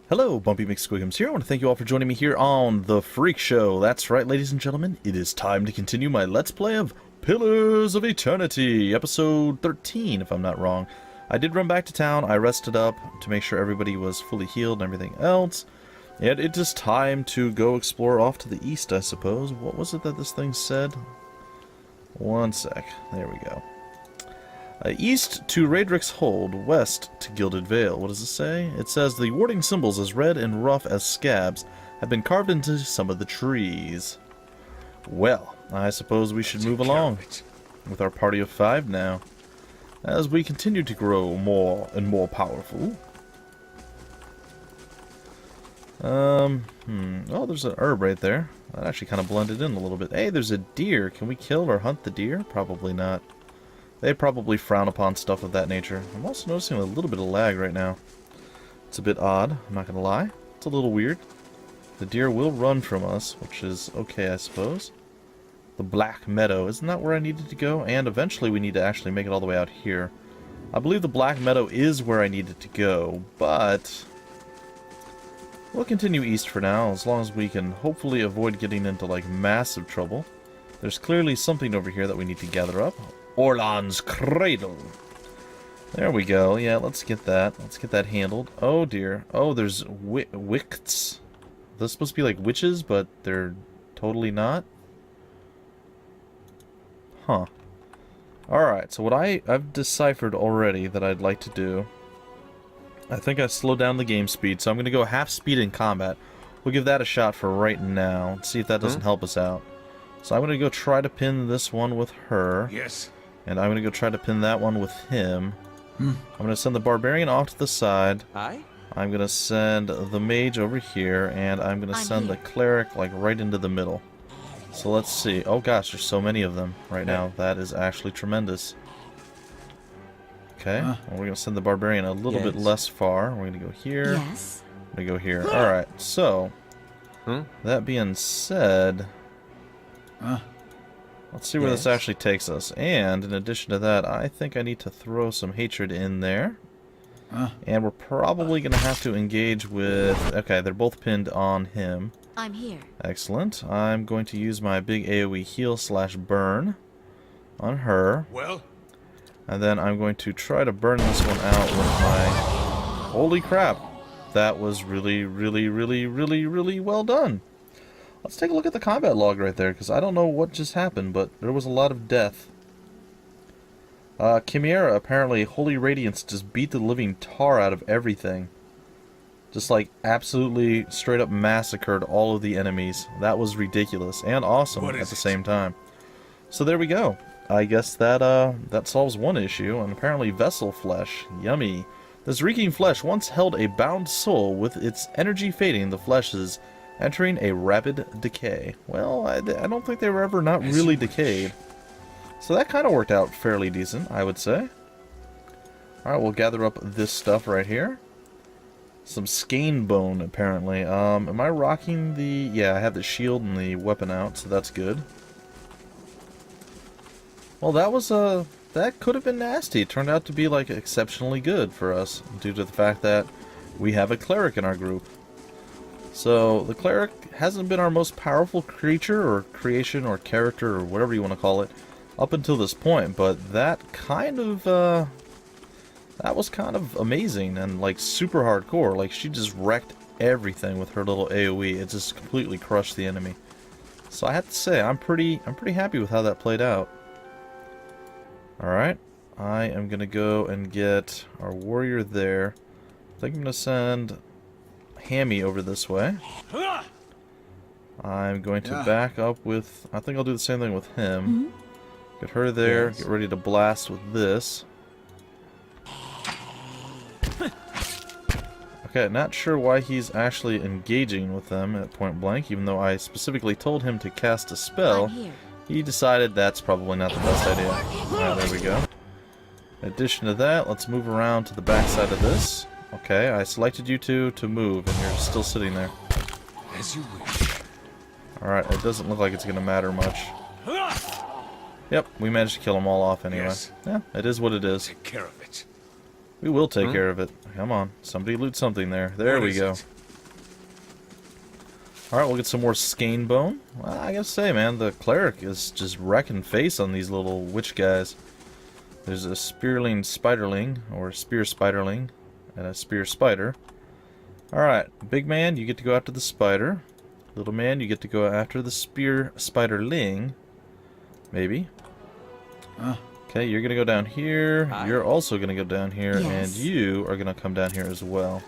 Hello, Bumpy McSquigums here. I want to thank you all for joining me here on The Freak Show. That's right, ladies and gentlemen, it is time to continue my Let's Play of Pillars of Eternity, episode 13, if I'm not wrong. I did run back to town, I rested up to make sure everybody was fully healed and everything else. And it is time to go explore off to the east, I suppose. What was it that this thing said? One sec. There we go. East to Raedric's Hold, west to Gilded Vale. What does it say? It says the warding symbols, as red and rough as scabs, have been carved into some of the trees. Well, I suppose we should move along with our party of 5 now, as we continue to grow more and more powerful. Oh, there's an herb right there. That actually kind of blended in a little bit. Hey, there's a deer. Can we kill or hunt the deer? Probably not. They probably frown upon stuff of that nature. I'm also noticing a little bit of lag right now. It's a bit odd, I'm not gonna lie. It's a little weird. The deer will run from us, which is okay, I suppose. The Black Meadow, isn't that where I needed to go? And eventually we need to actually make it all the way out here. I believe the Black Meadow is where I needed to go, but we'll continue east for now, as long as we can hopefully avoid getting into, like, massive trouble. There's clearly something over here that we need to gather up. Orlan's Cradle. There we go. Yeah, let's get that. Let's get that handled. Oh, dear. Oh, there's wicts. They're supposed to be like witches, but they're totally not. Huh. Alright, so what I've deciphered already that I'd like to do, I think I slowed down the game speed, so I'm going to go half speed in combat. We'll give that a shot for right now. Let's see if that doesn't help us out. So I'm going to go try to pin this one with her. Yes. And I'm going to go try to pin that one with him. I'm going to send the barbarian off to the side. Aye? I'm going to send the mage over here. And I'm going to send the cleric, like, right into the middle. So let's see. Oh gosh, there's so many of them right now. That is actually tremendous. Okay. Well, we're going to send the barbarian a little bit less far. We're going to go here. Yes. We're going to go here. Alright, so that being said, let's see where this actually takes us. And in addition to that, I think I need to throw some hatred in there. And we're probably going to have to engage with... Okay, they're both pinned on him. I'm here. Excellent. I'm going to use my big AoE heal / burn on her. Well? And then I'm going to try to burn this one out with my... Holy crap. That was really, really, really, really, really well done. Let's take a look at the combat log right there, because I don't know what just happened, but there was a lot of death. Chimera, apparently, Holy Radiance just beat the living tar out of everything. Just, like, absolutely straight up massacred all of the enemies. That was ridiculous and awesome at the same time. So there we go. I guess that, that solves one issue, and apparently vessel flesh. Yummy. This reeking flesh once held a bound soul. With its energy fading, the flesh is entering a rapid decay. Well, I don't think they were ever not really decayed. So that kind of worked out fairly decent, I would say. Alright, we'll gather up this stuff right here. Some skein bone, apparently. Am I rocking the... Yeah, I have the shield and the weapon out, so that's good. Well, that was, that could have been nasty. It turned out to be, like, exceptionally good for us, due to the fact that we have a cleric in our group. So, the cleric hasn't been our most powerful creature, or creation, or character, or whatever you want to call it, up until this point, but that kind of, that was kind of amazing, and, like, super hardcore. Like, she just wrecked everything with her little AoE. It just completely crushed the enemy. So I have to say, I'm pretty happy with how that played out. Alright, I am gonna go and get our warrior there. I think I'm gonna send Hammy over this way. I'm going to back up with... I think I'll do the same thing with him. Get her there, get ready to blast with this. Okay, not sure why he's actually engaging with them at point blank, even though I specifically told him to cast a spell. He decided that's probably not the best idea. Alright, there we go. In addition to that, let's move around to the back side of this. Okay, I selected you two to move, and you're still sitting there. As you wish. Alright, it doesn't look like it's going to matter much. Yep, we managed to kill them all off anyway. Yes. Yeah, it is what it is. Take care of it. We will take care of it. Come on. Somebody loot something there. There we go. Alright, we'll get some more skein bone. Well, I gotta say, man, the cleric is just wrecking face on these little witch guys. There's a spearling spiderling, or spear spiderling, and a spear spider. Alright, big man, you get to go after the spider. Little man, you get to go after the spear spiderling. Maybe. Okay, you're gonna go down here. You're also gonna go down here, and you are gonna come down here as well.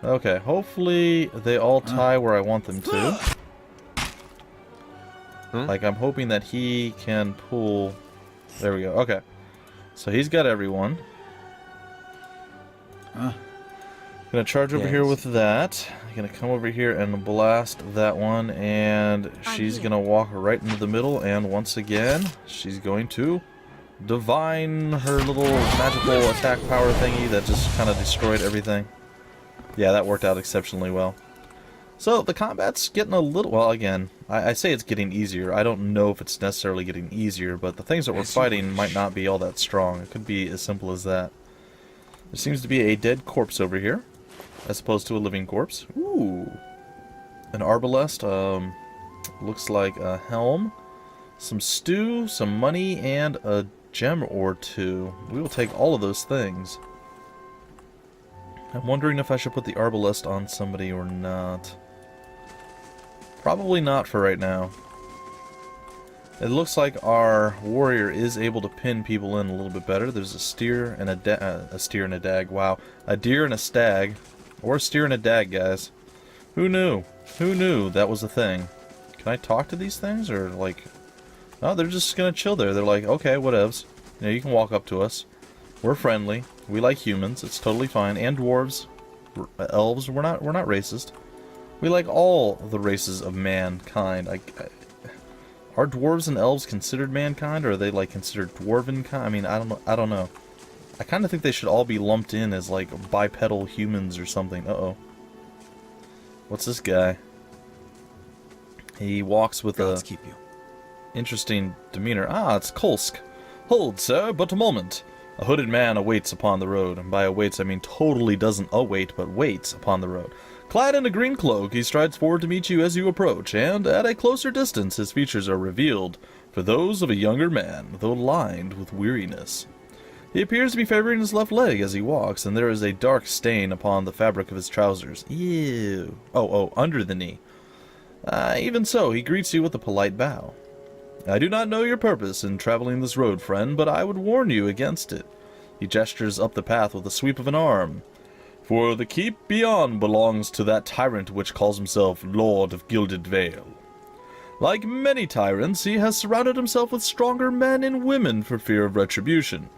Okay, hopefully they all tie where I want them to. Like, I'm hoping that he can pull... There we go, okay. So he's got everyone. Gonna charge over here with that. Gonna come over here and blast that one, and she's gonna walk right into the middle, and once again, she's going to divine her little magical attack power thingy that just kind of destroyed everything. Yeah, that worked out exceptionally well. So, the combat's getting a little... Well, again, I say it's getting easier. I don't know if it's necessarily getting easier, but the things that we're fighting might not be all that strong. It could be as simple as that. There seems to be a dead corpse over here, as opposed to a living corpse. Ooh. An arbalest, looks like a helm, some stew, some money, and a gem or two. We will take all of those things. I'm wondering if I should put the arbalest on somebody or not. Probably not for right now. It looks like our warrior is able to pin people in a little bit better. There's a steer and a steer and a dag. Wow, a deer and a stag, or a steer and a dag, guys. Who knew? Who knew that was a thing? Can I talk to these things, or like? No, they're just gonna chill there. They're like, okay, whatevs. You know, you can walk up to us. We're friendly. We like humans. It's totally fine. And dwarves, elves. We're not racist. We like all the races of mankind. Are dwarves and elves considered mankind, or are they like considered dwarven kind? I mean, I don't know. I kind of think they should all be lumped in as like bipedal humans or something. Uh-oh. What's this guy? He walks with a interesting demeanor. Ah, it's Kolsk. Hold, sir, but a moment. A hooded man awaits upon the road, and by awaits I mean totally doesn't await, but waits upon the road. Clad in a green cloak, he strides forward to meet you as you approach, and at a closer distance his features are revealed for those of a younger man, though lined with weariness. He appears to be favoring his left leg as he walks, and there is a dark stain upon the fabric of his trousers. Ew. Oh, under the knee. Even so, he greets you with a polite bow. I do not know your purpose in traveling this road, friend, but I would warn you against it. He gestures up the path with a sweep of an arm. For the keep beyond belongs to that tyrant which calls himself Lord of Gilded Vale. Like many tyrants, he has surrounded himself with stronger men and women for fear of retribution.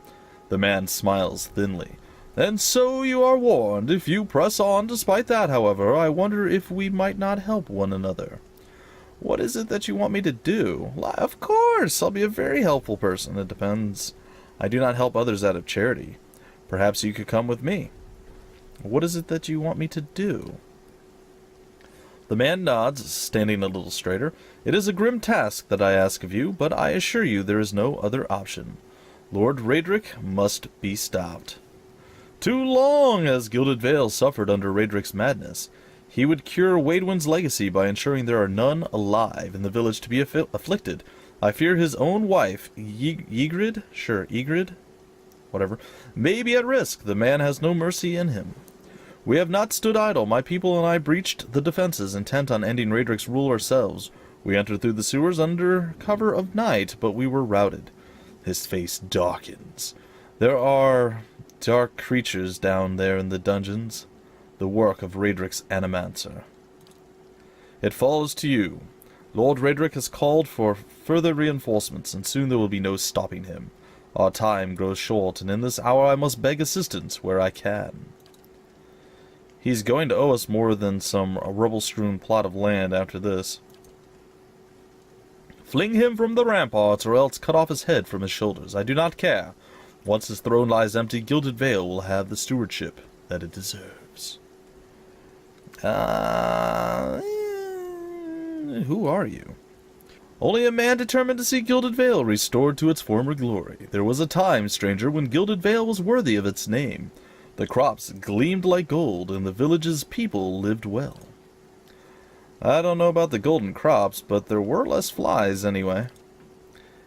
The man smiles thinly. And so you are warned. If you press on despite that, however, I wonder if we might not help one another. What is it that you want me to do? Of course, I'll be a very helpful person. It depends. I do not help others out of charity. Perhaps you could come with me. What is it that you want me to do? The man nods, standing a little straighter. It is a grim task that I ask of you, but I assure you there is no other option. Lord Raedric must be stopped. Too long has Gilded Vale suffered under Raedric's madness. He would cure Waidwin's legacy by ensuring there are none alive in the village to be afflicted. I fear his own wife, Ygritte? Sure, Ygritte? Whatever. May be at risk. The man has no mercy in him. We have not stood idle. My people and I breached the defenses, intent on ending Raedric's rule ourselves. We entered through the sewers under cover of night, but we were routed. His face darkens. There are dark creatures down there in the dungeons, the work of Raedric's animancer. It falls to you. Lord Raedric has called for further reinforcements, and soon there will be no stopping him. Our time grows short, and in this hour I must beg assistance where I can. He's going to owe us more than some rubble-strewn plot of land after this. Fling him from the ramparts, or else cut off his head from his shoulders. I do not care. Once his throne lies empty, Gilded Vale will have the stewardship that it deserves. Who are you? Only a man determined to see Gilded Vale restored to its former glory. There was a time, stranger, when Gilded Vale was worthy of its name. The crops gleamed like gold, and the village's people lived well. I don't know about the golden crops, but there were less flies anyway.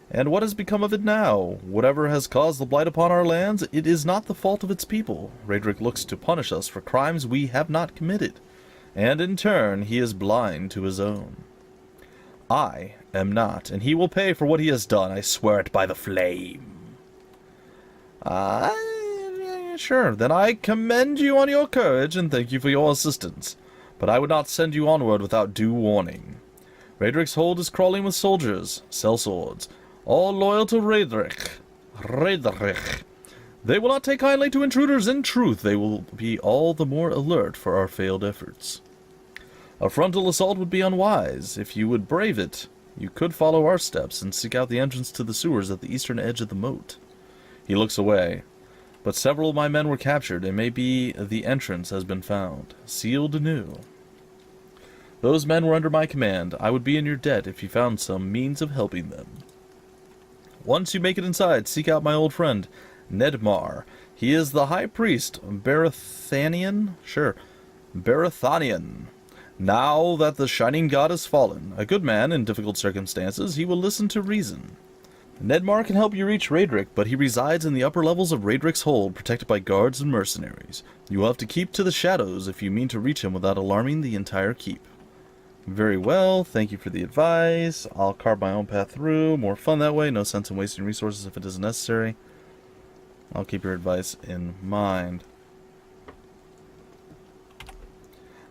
And what has become of it now? Whatever has caused the blight upon our lands, it is not the fault of its people. Raedric looks to punish us for crimes we have not committed, and in turn he is blind to his own. I am not, and he will pay for what he has done. I swear it by the flame. Sure, then I commend you on your courage and thank you for your assistance. But I would not send you onward without due warning. Raedric's hold is crawling with soldiers, sellswords, all loyal to Raedric. They will not take kindly to intruders. In truth, they will be all the more alert for our failed efforts. A frontal assault would be unwise. If you would brave it, you could follow our steps and seek out the entrance to the sewers at the eastern edge of the moat. He looks away. But several of my men were captured, and maybe the entrance has been found, sealed anew. Those men were under my command. I would be in your debt if you found some means of helping them. Once you make it inside, seek out my old friend, Nedmar. He is the high priest, Barathanian? Sure, Barathanian. Now that the shining god has fallen, a good man in difficult circumstances, he will listen to reason. Nedmar can help you reach Raedric, but he resides in the upper levels of Raedric's hold, protected by guards and mercenaries. You will have to keep to the shadows if you mean to reach him without alarming the entire keep. Very well, thank you for the advice. I'll carve my own path through. More fun that way, no sense in wasting resources if it isn't necessary. I'll keep your advice in mind.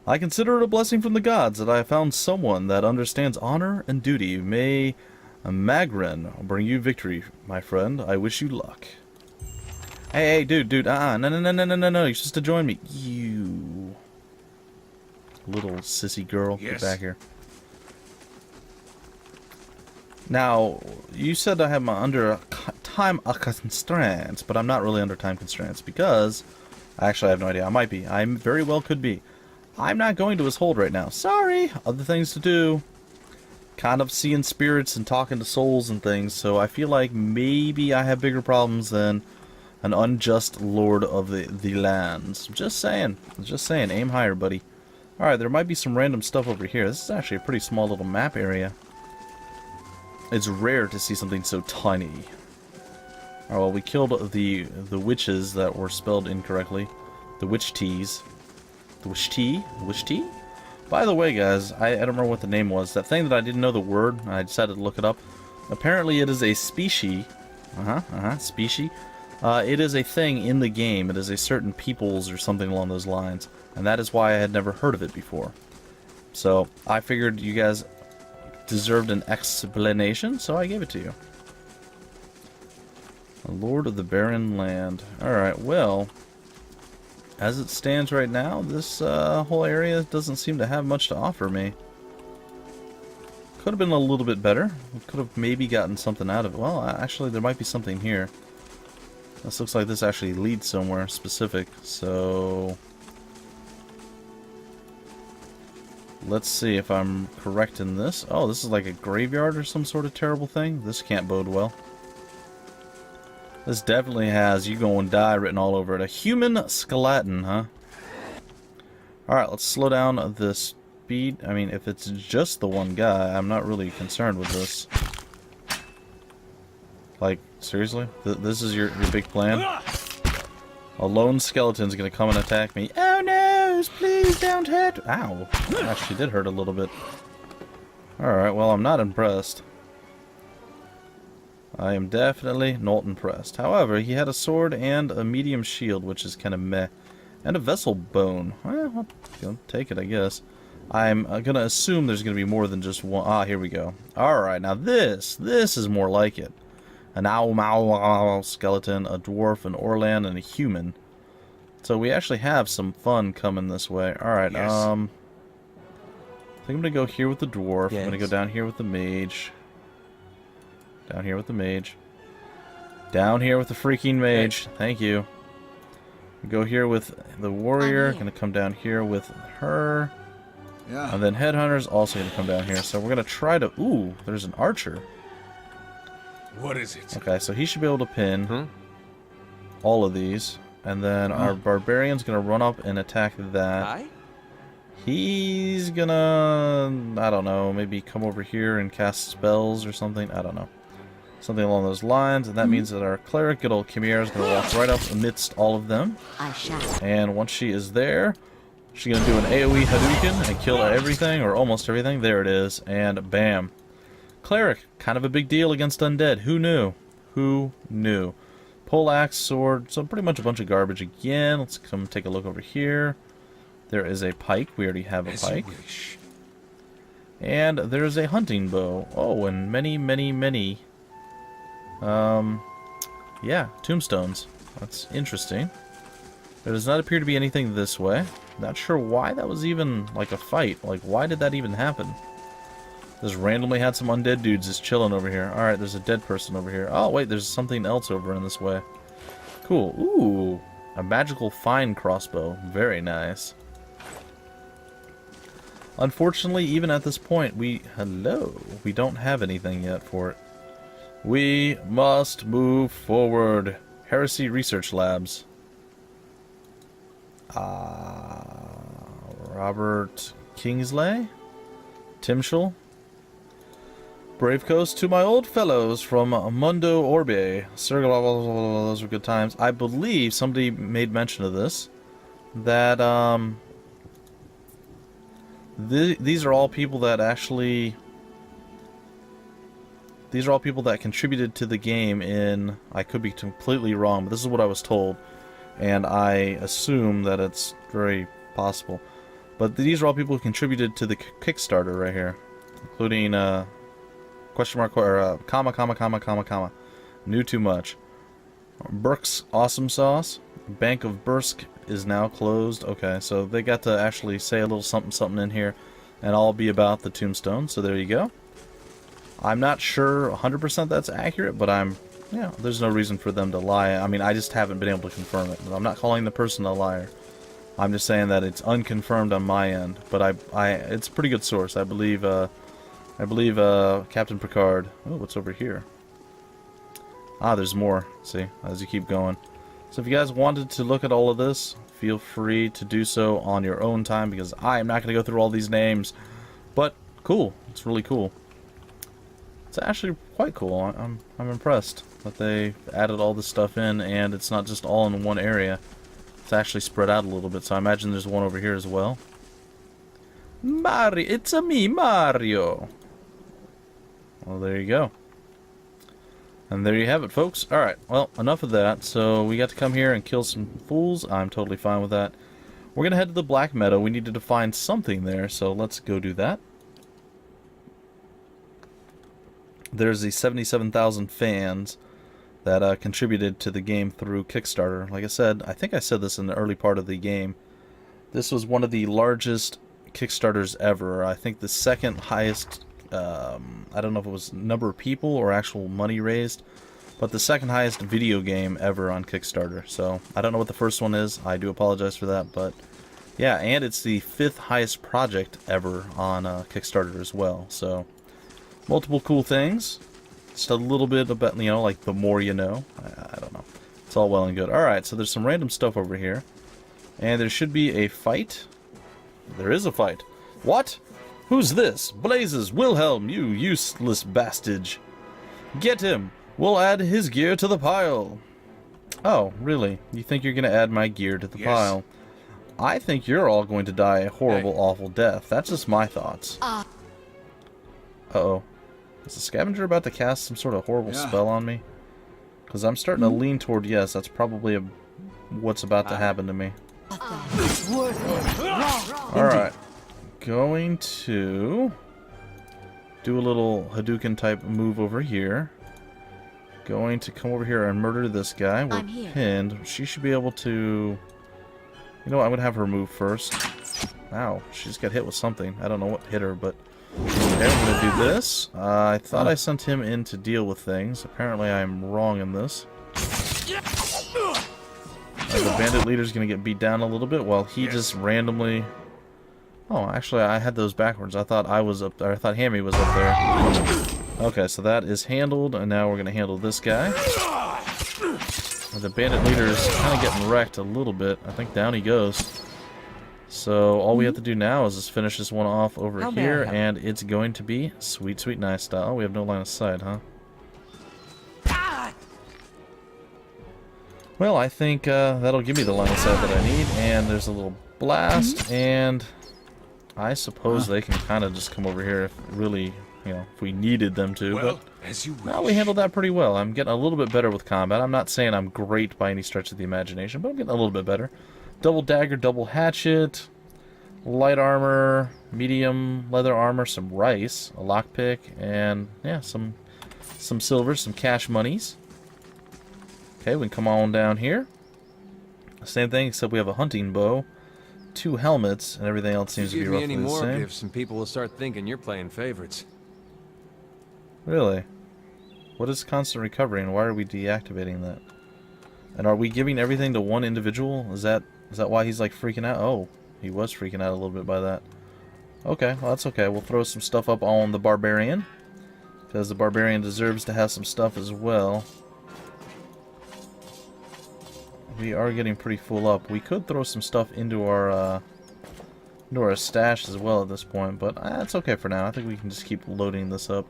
I consider it a blessing from the gods that I have found someone that understands honor and duty. May Magren bring you victory, my friend. I wish you luck. Hey, dude, no, you're supposed to join me. You little sissy girl, Yes. Get back here. Now, you said I have my under time constraints, but I'm not really under time constraints because actually I have no idea. I might be. I very well could be. I'm not going to his hold right now. Sorry, other things to do. Kind of seeing spirits and talking to souls and things, so I feel like maybe I have bigger problems than an unjust lord of the lands. Just saying, aim higher, buddy. Alright, there might be some random stuff over here. This is actually a pretty small little map area. It's rare to see something so tiny. Alright, well, we killed the witches that were spelled incorrectly. The witch teas. The witch tea? The witch tea? By the way, guys, I don't remember what the name was. That thing that I didn't know the word, I decided to look it up. Apparently it is a species. Species. It is a thing in the game. It is a certain peoples or something along those lines. And that is why I had never heard of it before. So, I figured you guys deserved an explanation, so I gave it to you. A Lord of the Barren Land. Alright, well, as it stands right now, this whole area doesn't seem to have much to offer me. Could have been a little bit better. We could have maybe gotten something out of it. Well, actually, there might be something here. This looks like this actually leads somewhere specific, so let's see if I'm correct in this. Oh, this is like a graveyard or some sort of terrible thing. This can't bode well. This definitely has "you go and die" written all over it. A human skeleton, huh? Alright, let's slow down the speed. I mean, if it's just the one guy, I'm not really concerned with this. Like, seriously? This is your big plan? A lone skeleton's gonna come and attack me. Oh no! Please don't hurt! Ow! That actually did hurt a little bit. Alright, well, I'm not impressed. I am definitely not impressed. However, he had a sword and a medium shield, which is kind of meh. And a vessel bone. Well, I'll take it, I guess. I'm gonna assume there's gonna be more than just one. Ah, here we go. Alright, now this is more like it. An owl skeleton, a dwarf, an orlan, and a human. So we actually have some fun coming this way. Alright, Yes. I think I'm gonna go here with the dwarf. Yes. I'm gonna go down here with the mage. Down here with the mage. Down here with the freaking mage. Thank you. Go here with the warrior. Gonna come down here with her. Yeah. And then Headhunter's also going to come down here. So we're going to try to... Ooh, there's an archer. What is it? Okay, so he should be able to pin all of these. And then our Barbarian's going to run up and attack that. He's gonna... I don't know, maybe come over here and cast spells or something. I don't know. Something along those lines. And that means that our Cleric, good old Chimera, is going to walk right up amidst all of them. I shall. And once she is there... She's going to do an AoE Hadouken and kill everything, or almost everything. There it is. And bam. Cleric, kind of a big deal against undead. Who knew? Who knew? Poleaxe, sword, so pretty much a bunch of garbage again. Let's come take a look over here. There is a pike. We already have a pike. And there's a hunting bow. Oh, and many, many, many... yeah, tombstones. That's interesting. There does not appear to be anything this way. Not sure why that was even, like, a fight. Like, why did that even happen? Just randomly had some undead dudes just chilling over here. Alright, there's a dead person over here. Oh, wait, there's something else over in this way. Cool. Ooh, a magical fine crossbow. Very nice. Unfortunately, even at this point, we don't have anything yet for it. We must move forward. Heresy Research Labs. Robert Kingsley? Timshel? Brave Coast to my old fellows from Mundo Orbe. Those were good times. I believe somebody made mention of this. That, these are all people that actually... These are all people that contributed to the game in... I could be completely wrong, but this is what I was told. And I assume that it's very possible. But these are all people who contributed to the Kickstarter right here. Including, question mark, or, comma. Knew too much. Burke's Awesome Sauce. Bank of Bursk is now closed. Okay, so they got to actually say a little something in here. And all be about the tombstone, so there you go. I'm not sure 100% that's accurate, but yeah, there's no reason for them to lie. I mean, I just haven't been able to confirm it. I'm not calling the person a liar. I'm just saying that it's unconfirmed on my end. But it's a pretty good source. I believe Captain Picard. Oh, what's over here? Ah, there's more. See, as you keep going. So if you guys wanted to look at all of this, feel free to do so on your own time, because I am not going to go through all these names. But cool. It's really cool. It's actually quite cool. I'm impressed that they added all this stuff in, and it's not just all in one area. It's actually spread out a little bit, so I imagine there's one over here as well. Mario, it's me, Mario. Well, there you go. And there you have it, folks. Alright, well, enough of that. So we got to come here and kill some fools. I'm totally fine with that. We're going to head to the Black Meadow. We needed to find something there, so let's go do that. There's the 77,000 fans that contributed to the game through Kickstarter. Like I said, I think I said this in the early part of the game. This was one of the largest Kickstarters ever. I think the second highest, I don't know if it was number of people or actual money raised, but the second highest video game ever on Kickstarter. So I don't know what the first one is. I do apologize for that, but yeah, and it's the 5th highest project ever on Kickstarter as well. So multiple cool things. Just a little bit about, you know, like the more you know. I don't know. It's all well and good. Alright, so there's some random stuff over here. And there should be a fight. There is a fight. What? Who's this? Blazes, Wilhelm, you useless bastard. Get him. We'll add his gear to the pile. Oh, really? You think you're going to add my gear to the pile? I think you're all going to die a horrible, awful death. That's just my thoughts. Uh-oh. Is the scavenger about to cast some sort of horrible spell on me? Because I'm starting to lean toward yes. That's probably what's about to happen to me. Alright. Going to do a little Hadouken type move over here. Going to come over here and murder this guy. We're pinned. She should be able to... You know what? I'm going to have her move first. Ow. She just got hit with something. I don't know what hit her, but... Okay, I'm going to do this. I thought I sent him in to deal with things. Apparently I'm wrong in this. The bandit leader's going to get beat down a little bit while he just randomly Oh, actually, I had those backwards. I thought I was up there. I thought Hammy was up there. Okay, so that is handled, and now we're going to handle this guy. The bandit leader is kind of getting wrecked a little bit. I think down he goes. So all we have to do now is just finish this one off over here, and it's going to be sweet, sweet, nice style. Oh, we have no line of sight, huh? Well, I think that'll give me the line of sight that I need, and there's a little blast, and I suppose they can kind of just come over here if really, you know, if we needed them to. Well, but as you wish. no, we handled that pretty well. I'm getting a little bit better with combat. I'm not saying I'm great by any stretch of the imagination, but I'm getting a little bit better. Double dagger, double hatchet, light armor, medium leather armor, some rice, a lockpick, and yeah, some silver, some cash monies. Okay, we can come on down here. Same thing, except we have a hunting bow, 2 helmets, and everything else seems to be Give me roughly any the more same. gifts and people will start thinking you're playing favorites. Really? What is constant recovery, and why are we deactivating that? And are we giving everything to one individual? Is that why he's like freaking out? Oh, he was freaking out a little bit by that. Okay, well that's okay. We'll throw some stuff up on the barbarian, because the barbarian deserves to have some stuff as well. We are getting pretty full up. We could throw some stuff into our stash as well at this point, but it's okay for now. I think we can just keep loading this up.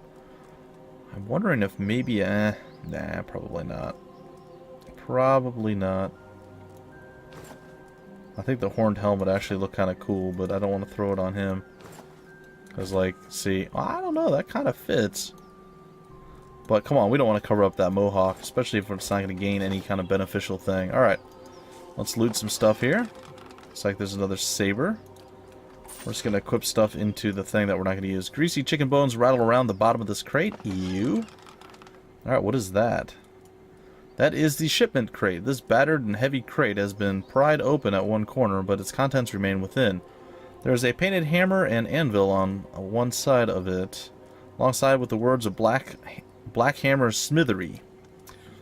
I'm wondering if maybe, nah, probably not. Probably not. I think the horned helmet actually looked kind of cool, but I don't want to throw it on him. Because, like, see, I don't know, that kind of fits. But come on, we don't want to cover up that mohawk, especially if it's not going to gain any kind of beneficial thing. Alright, let's loot some stuff here. Looks like there's another saber. We're just going to equip stuff into the thing that we're not going to use. Greasy chicken bones rattle around the bottom of this crate. Ew. Alright, what is that? That is the shipment crate. This battered and heavy crate has been pried open at one corner, but its contents remain within. There is a painted hammer and anvil on one side of it, alongside with the words of Black Hammer Smithery.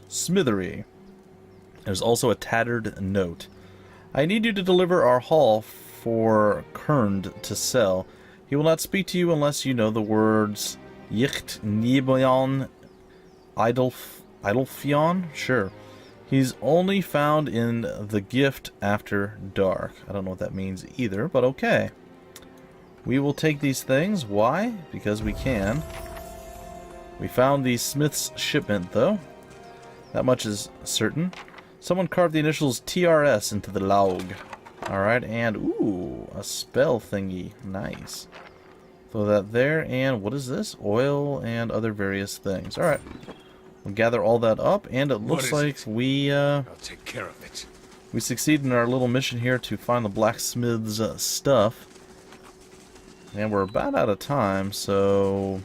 Smithery. There's also a tattered note. I need you to deliver our haul for Kerned to sell. He will not speak to you unless you know the words Yicht Nibion Idolfion? Sure. He's only found in the gift after dark. I don't know what that means either, but okay. We will take these things. Why? Because we can. We found the smith's shipment, though. That much is certain. Someone carved the initials TRS into the log. Alright, and ooh, a spell thingy. Nice. Throw that there, and what is this? Oil and other various things. Alright. We'll gather all that up, and it looks like we, I'll take care of it. we succeed in our little mission here to find the blacksmith's stuff. And we're about out of time, so,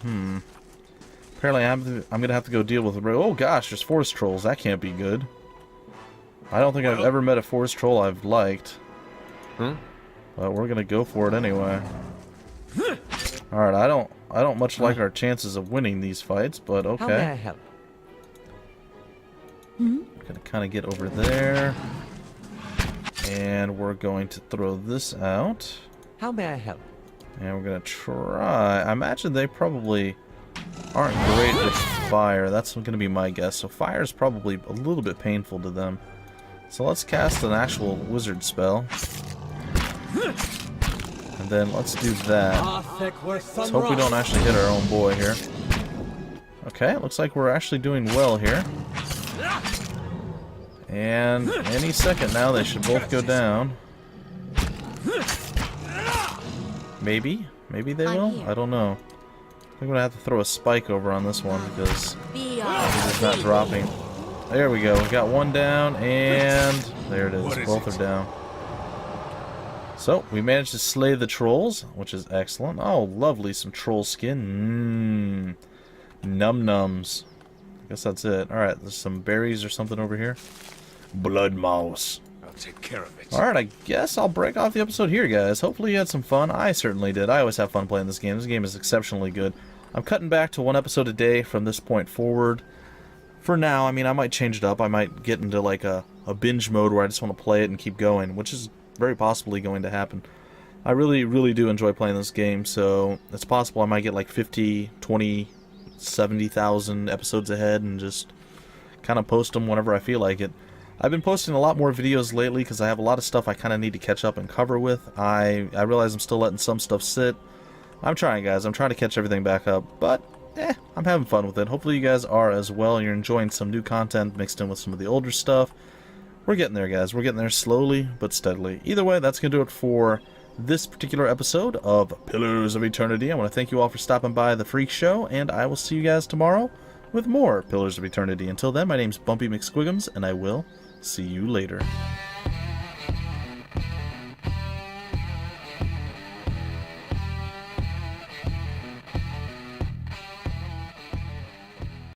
apparently I'm going to have to go deal with... Oh gosh, there's forest trolls. That can't be good. I don't think I've ever met a forest troll I've liked. But we're going to go for it anyway. Alright, I don't much like our chances of winning these fights, but okay. How may I help? Gonna kind of get over there. And we're going to throw this out. How may I help? And we're gonna try. I imagine they probably aren't great with fire. That's gonna be my guess. So fire is probably a little bit painful to them. So let's cast an actual wizard spell. And then let's do that. Let's hope we don't actually hit our own boy here. Okay, looks like we're actually doing well here. And any second now they should both go down. Maybe? Maybe they will? I don't know. I think I'm gonna have to throw a spike over on this one because it's not dropping. There we go. We got one down, and there it is. Both are down. So, we managed to slay the trolls, which is excellent. Oh, lovely. Some troll skin. Num-nums. I guess that's it. Alright, there's some berries or something over here. Blood mouse. I'll take care of it. Alright, I guess I'll break off the episode here, guys. Hopefully you had some fun. I certainly did. I always have fun playing this game. This game is exceptionally good. I'm cutting back to one episode a day from this point forward. For now, I mean, I might change it up. I might get into like a binge mode where I just want to play it and keep going, which is very possibly going to happen. I really, really do enjoy playing this game, so it's possible I might get like 50, 20, 70,000 episodes ahead and just kind of post them whenever I feel like it. I've been posting a lot more videos lately because I have a lot of stuff I kind of need to catch up and cover with. I realize I'm still letting some stuff sit. I'm trying, guys. I'm trying to catch everything back up, but I'm having fun with it. Hopefully you guys are as well. You're enjoying some new content mixed in with some of the older stuff. We're getting there, guys. We're getting there slowly but steadily. Either way, that's going to do it for this particular episode of Pillars of Eternity. I want to thank you all for stopping by the Freak Show, and I will see you guys tomorrow with more Pillars of Eternity. Until then, my name's Bumpy McSquigums, and I will see you later.